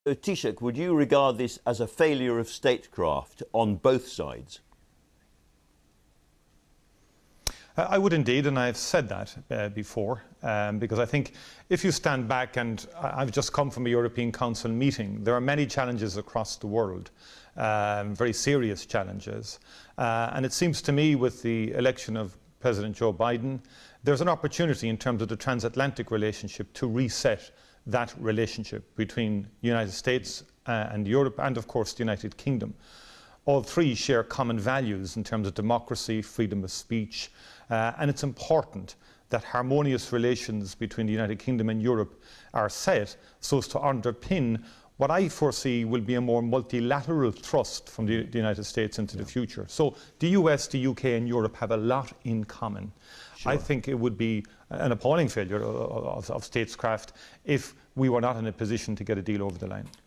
Taoiseach, would you regard this as a failure of statecraft on both sides? I would indeed, and I've said that before, because I think if you stand back, and I've just come from a European Council meeting, there are many challenges across the world, very serious challenges, and it seems to me with the election of President Joe Biden, there's an opportunity in terms of the transatlantic relationship to reset that relationship between the United States and Europe, and of course the United Kingdom. All three share common values in terms of democracy, freedom of speech, and it's important that harmonious relations between the United Kingdom and Europe are set so as to underpin what I foresee will be a more multilateral thrust from the United States into the future. So the US, the UK and Europe have a lot in common. Sure. I think it would be an appalling failure of statecraft if we were not in a position to get a deal over the line.